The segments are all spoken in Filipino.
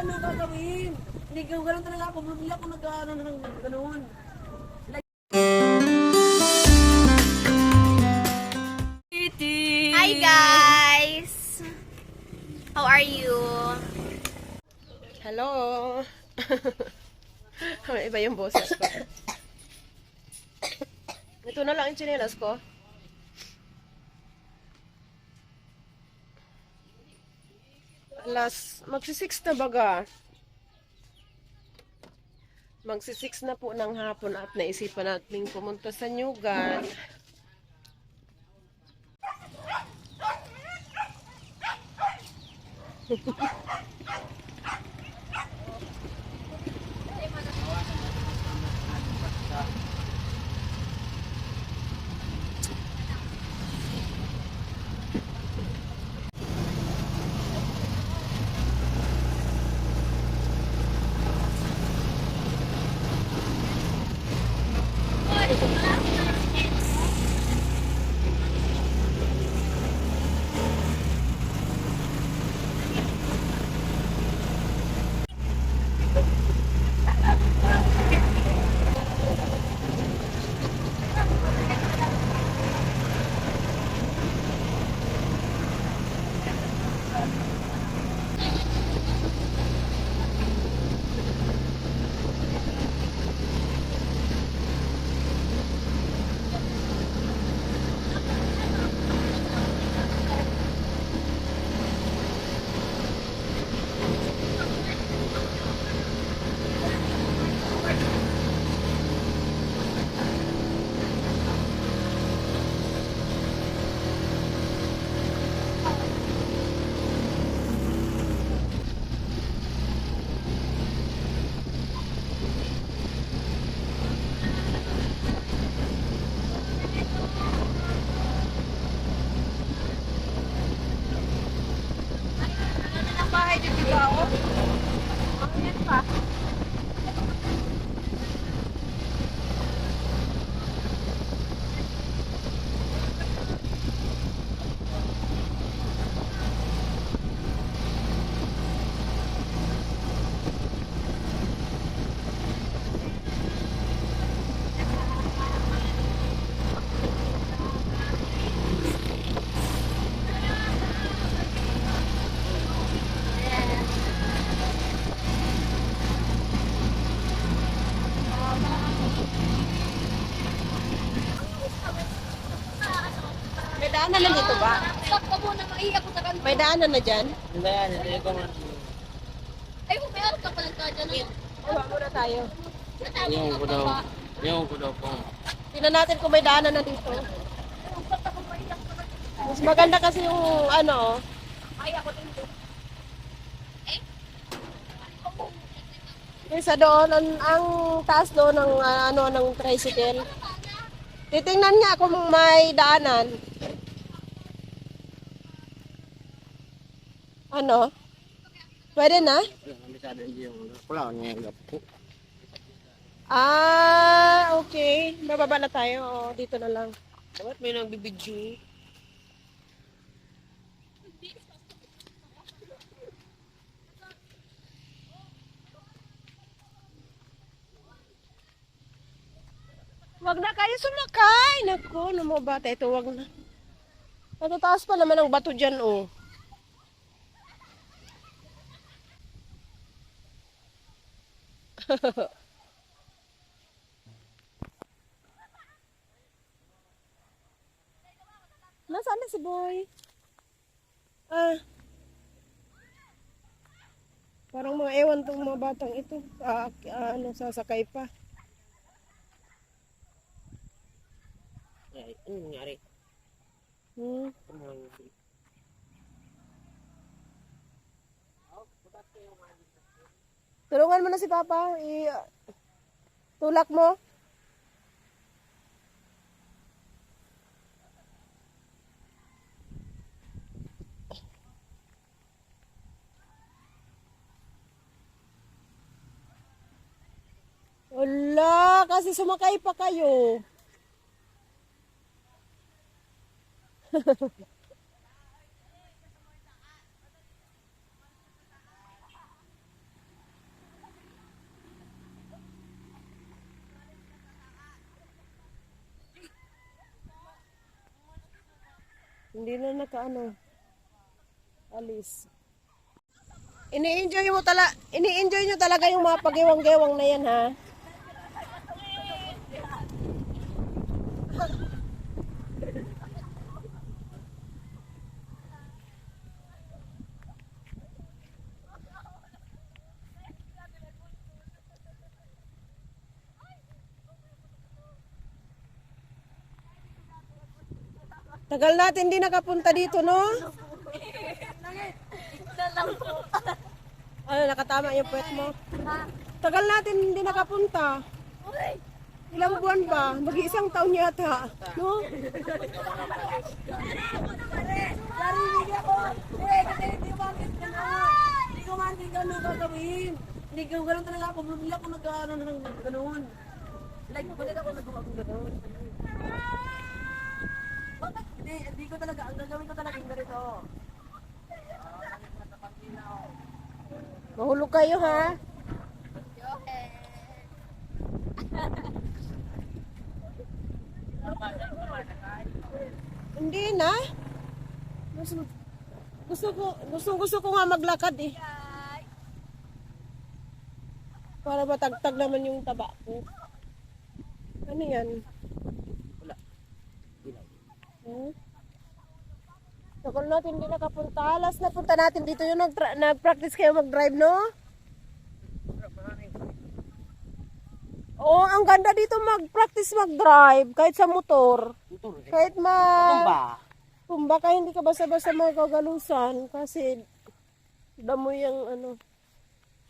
ano gagawin. Hindi gano'n talaga ako. Bumili ako nag-ano ng gano'n. Hi guys! How are you? Hello! Iba yung boses ko. Ito na lang yung tsinelas ko. Magsi-6 na baga. Magsi-6 na po ng hapon at naisipan natin pumunta sa Nyugan. May daanan na dito ba? May daanan na dyan? Hindi ko man. Ay, meron ka pala ka dyan. Uwa muna tayo. Yung ko daw po. Tingnan natin kung may daanan na dito. Mas maganda kasi yung ano. Ay, ako din. Kaysa doon, ang taas doon ng ano ng tricycle. Titingnan nga kung may daanan. Ano? Pwede na? Ah, okay. Bababa na tayo. O, dito na lang. Bakit may nagbibidyo? Wag na kayo sumakay. Naku, lumabata. Ito, wag na. Natataas pa naman ang bato dyan, oh. Nasaan na si Boy? Ah. Parang mga ewan tong mga batang ito. Ano, sasakay pa. Ay, ano nangyari? Hmm. Tulungan mo na si Papa. Tulak mo. Wala, kasi sumakay pa kayo. Hindi na nakaano. Alis. Ini-enjoy nyo talaga yung mga pagiwang-gewang na yan, ha? Tagal natin di nakapunta dito, no? Ano, nakatama yung puwet mo? Tagal natin hindi nakapunta. Ilang buwan ba? Mag-iisang taon yata. No? Hindi ko ganun talaga ako. Bumili ako nag-ano ng ganun. Like, balik ako nag-gawa ng ganun. Bakit? Hindi ko talaga. Ang gagawin ko talaga yung ganito. Mahulog kayo, ha? Hindi na. Gusto ko nga maglakad eh. Para matagtag naman yung taba ko. Ano yan? Wala. Hmm? Tagal natin hindi nakapunta. Last na punta natin dito yung nag-practice kayo mag-drive, no? Oo, ang ganda dito mag-practice mag-drive kahit sa motor. Motor eh. Kahit Tumba. Tumba ka, hindi ka basta-basta magagalusan kasi damo yung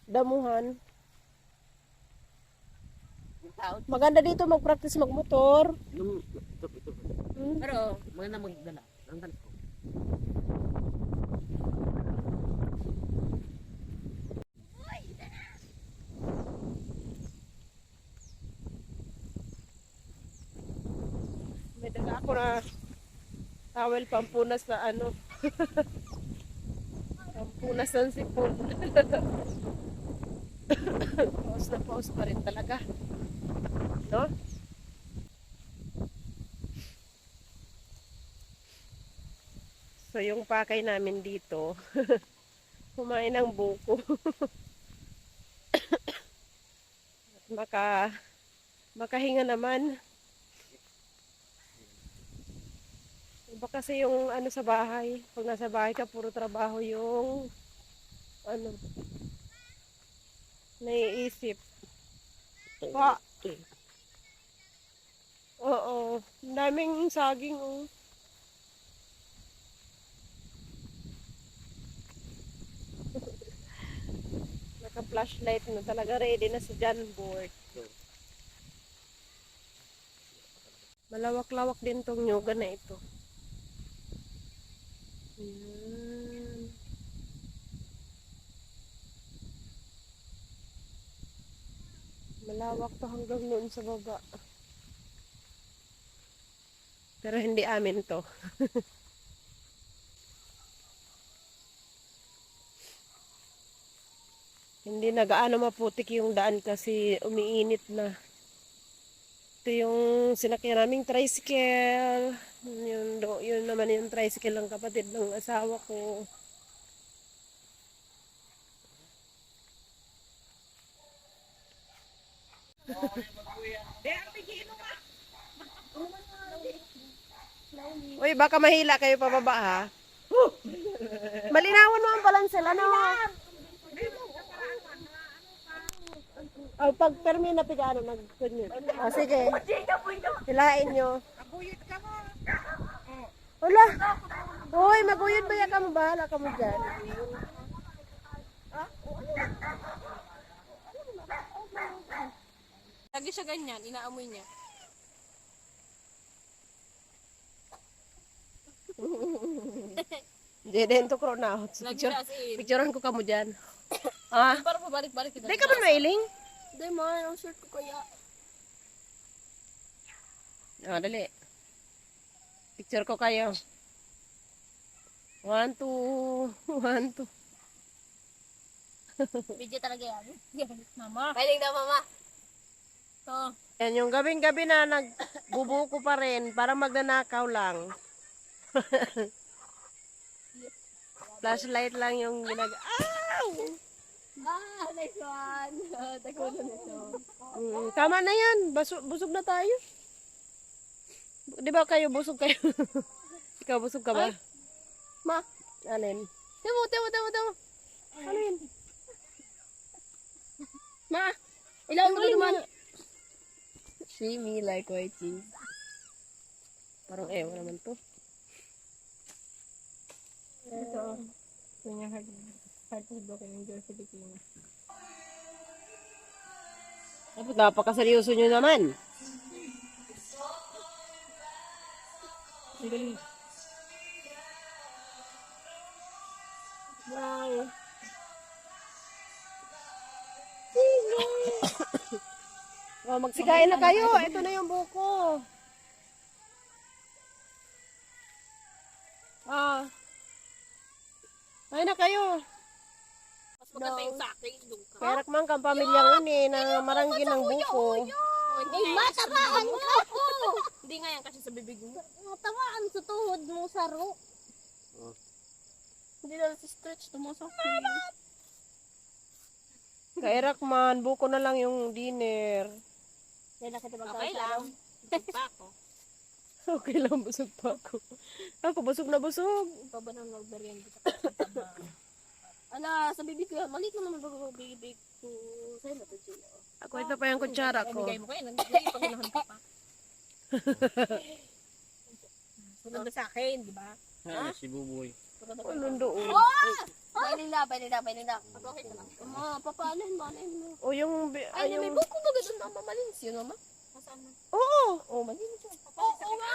damuhan. Maganda dito mag-practice mag-motor. Ito. Hmm? Pero, maganda magdala. Ang talis ko. May daga ako na towel pampunas na pampunas ng sipon. Paus na paus pa rin talaga. No? So yung pakay namin dito, kumain ng buko. Makahinga naman. Iba kasi yung sa bahay. Pag nasa bahay ka, puro trabaho yung naiisip. Pa. Oo. Ang daming saging, oh. Naka-flashlight na talaga. Ready na sa John board. Malawak-lawak din tong nyuga na ito. Ayan. Malawak to hanggang noon sa baba. Pero hindi amin to. Hindi na gaano maputik yung daan kasi umiinit na. Ito yung sinakyan naming tricycle. Yun naman yung tricycle ng kapatid ng asawa ko. Uy, baka mahila kayo pababa, ha? Malinawan mo ang balanse, ano? Oh, pag permi na pigano, nag-kunyo. Oh, sige. Hilain nyo. Wala. Uy, maguyod ba ka mo? Bahala ka mo dyan. Lagi siya ganyan, inaamoy niya. Deden to krona. Picturean ko ka mo dyan. Ah? Para pabalik-balik kita. Di ka man mailing? Hindi man, ang shirt ko kaya. Ah, dali. Picture ko kayo. 1, 2, 1, 2. Video talaga yan. Mama. Pwede na, mama. To. Yan, yung gabing-gabi na nagbubuko pa rin, parang magnanakaw lang. Flashlight lang yung Ow! Ah, nice one. Tagulo nito. Tama na yan. Busog na tayo. Di ba kayo busog kayo? Ikaw busog ka ba? Ma, Alin? tamo. Ano yun? Ma, ilaw mo naman. See me like white cheese. Parang ewan naman to. Ito. Yung heart is broken in your Filipino. Dapat napakaseryoso nyo naman. Ang galing. Wow. Oh, magsikain na kayo. Ito na yung buko. Ah. Kain na kayo. Mas maganda yung sa akin. Doon ka. Perak man kang pamilyang ini na maranggin ng buko. Ay, matabaan ka po! Hindi nga yan kasi sa bibig mo. Matabaan sa tuhod mo, saro. Hindi na si stretch, tumusok. Kairak man, buko na lang yung dinner. Okay lang. Busog pa ako. Okay lang, busog pa ako. Ako, busog na busog. Ikaw ba nang nag-merienda sa ala, sa bibig ko, maliit naman ang bibig ko. Sa'yo na ito, Gio. Ako, ito pa yung kutsara ko. Bigay mo kayo, nagbigay pag unahan ka pa. Sunod na sa akin, di ba? Si Buboy. Anong doon? Pailing na. Okay na lang. Papaalin mo. O yung... Ay, may buko ba gano'n na malinis yun, mama? Nasaan na? Oo, Oh, malinis yun. Oo nga.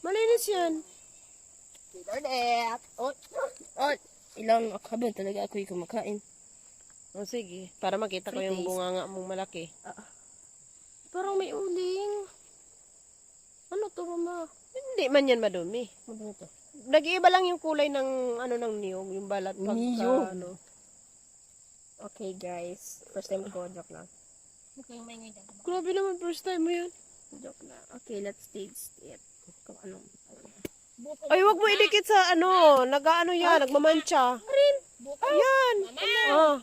malinis yan. Bernadette. Oh, ilang kabel talaga ako yung kumakain. O sige, para makita ko yung bunganga mong malaki. Parang may uling. Ano to, mama? Hindi man yan madumi. Ano to? Nag-iiba lang yung kulay ng ano ng niyog, yung balat pagka Niyog. ano. Okay, guys. First time ko, joke lang. Okay, may ngayon. Grabe naman, first time mo yan. Joke lang. Okay, let's taste it. Kung anong. Ay, wag mo idikit sa ano, nag-ano yan, nagmamantsa. Ayan. Ah.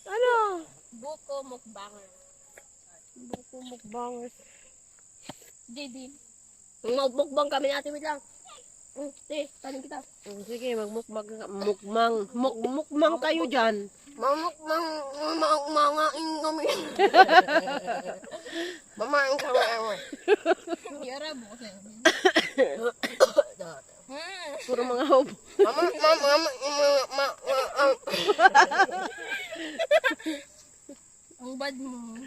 Ano? Buko mukbanger. Buko mukbangers. JD. Mukbang kami natin, wait lang. Tanin kita. Sige, mukmang kayo dyan. Mangain kami. Mamain kami. Yara, buko sa'yo. Puro mga hobo. Ang bad mo.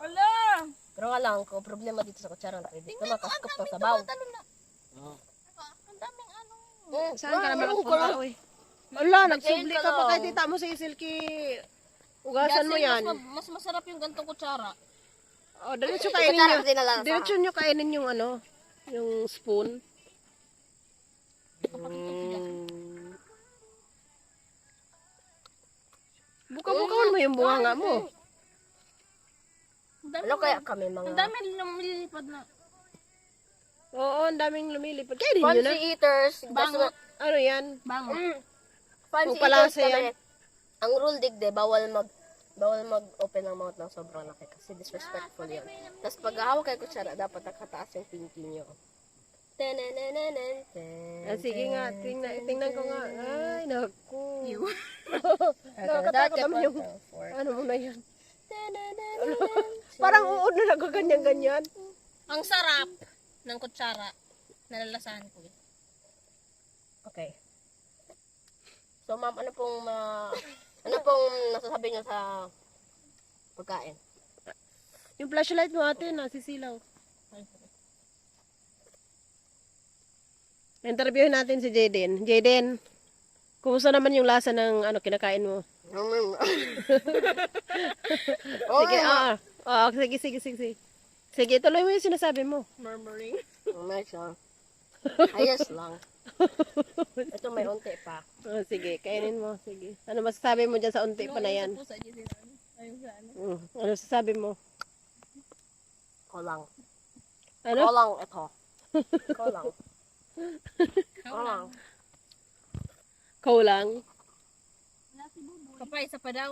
Ala! Pero nga lang ko, problema dito sa kutsara na pwede. Ito makaskop to sa baw. Ang daming ano. Saan ka naman nagpunta, uy? Ala, nagsubli ka pa kay tita mo sa Silky. Ugasan mo yan. Mas masarap yung gantong kutsara. O, diretso kainin nyo. Diretso nyo kainin yung ano, yung spoon. Buka-bukawan mo yung bunganga mo. Ano kaya kami mga... Ang dami lumilipad na. Oo, ang daming lumilipad. Kainin nyo na. Fancy eaters. Bango. Ano yan? Bango. Fancy Palasa eaters yan. kami. Ang rule digde, bawal mag-open ang mouth ng sobrang laki kasi disrespectful yun. Tapos pag hawak kayo kutsara, dapat nakataas yung pinky nyo. Sige nga, tingnan ko nga. Ay, naku. Nakakatakot naman yung, ano mo na yan. Parang uod na nagaganyan-ganyan. Ang sarap ng kutsara. Nalalasahan ko. Okay. So ma'am, ano pong nasasabi niyo sa pagkain? Yung flashlight mo ate, nasisilaw. Interviewin natin si Jaden. Jaden, kumusta naman yung lasa ng ano kinakain mo? Sige, sige. Sige, tuloy mo yung sinasabi mo. Murmuring. Nice ah. Ayos lang. Ito may unti pa. Sige, kainin mo. Sige. Ano masasabi mo dyan sa unti pa na yan? Ano sasabi mo? Kulang. Ano? Kulang ito. Ikaw lang. Ikaw lang. Ikaw lang. Kapay, isa pa daw.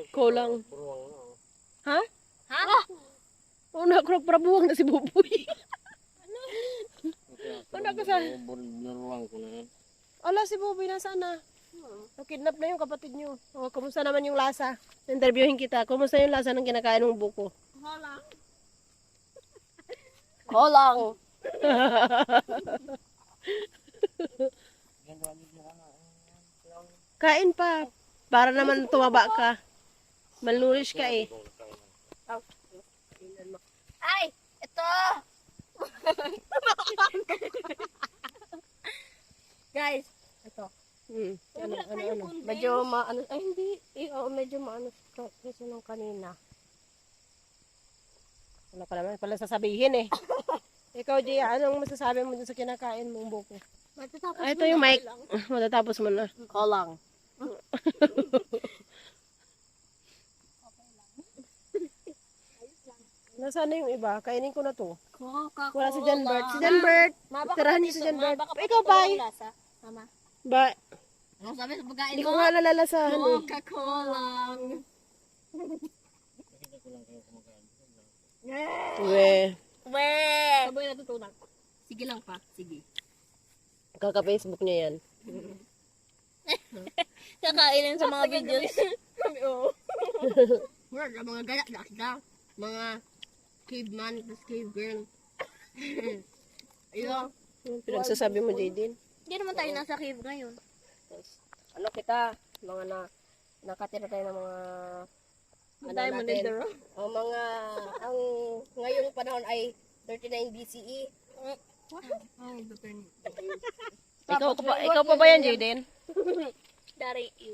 Ikaw lang. Ha? Ha? Oh, nakrabuhang na si Buboy. Ano ka sa... Ala, si Buboy nasaan na? Nakidnap na yung kapatid nyo. Oh, kumusta naman yung lasa? Interviewin kita. Kumusta yung lasa ng kinakain ng buko? Kolang. Kain pa. Para naman tumaba ka. Malnourished ka eh. Ay! Ito! Guys, ito. Ano. Medyo maano, ay hindi, medyo maano kasi nung kanina. Ano ka naman pala sasabihin eh. Ikaw, Gia, anong masasabi mo dun sa kinakain mong buko? Matatapos Ah, ito yung mic. Matatapos mo na. Kolang. Nasaan na yung iba? Kainin ko na to. Coca-Cola. Wala si John Bert. Si John Bert. Tirahan niyo si John Bert. Ikaw, Pai. Sama. Ba, Ano sabi sa pagkain hindi mo? ko nga nalalasahan eh. Coca-Cola. We, Weh! Sabay natutunan. Sige lang pa. Sige. kaka-Facebook niya yan. Kakainin sa mga videos. Oo. Mga gaya-gaya. Mga caveman, plus cave girl. Ayun. Pinagsasabi mo, Jaden. Hindi naman tayo nasa cave ngayon. Ano kita? Mga nakatira tayo ng mga Diamond in the rough. ang mga ang ngayong panahon ay 39 BCE. Ikaw pa ba yan, Jaden?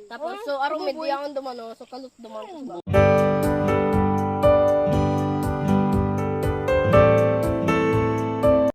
Tapos so arong medyo ang dumano, so kalut dumano.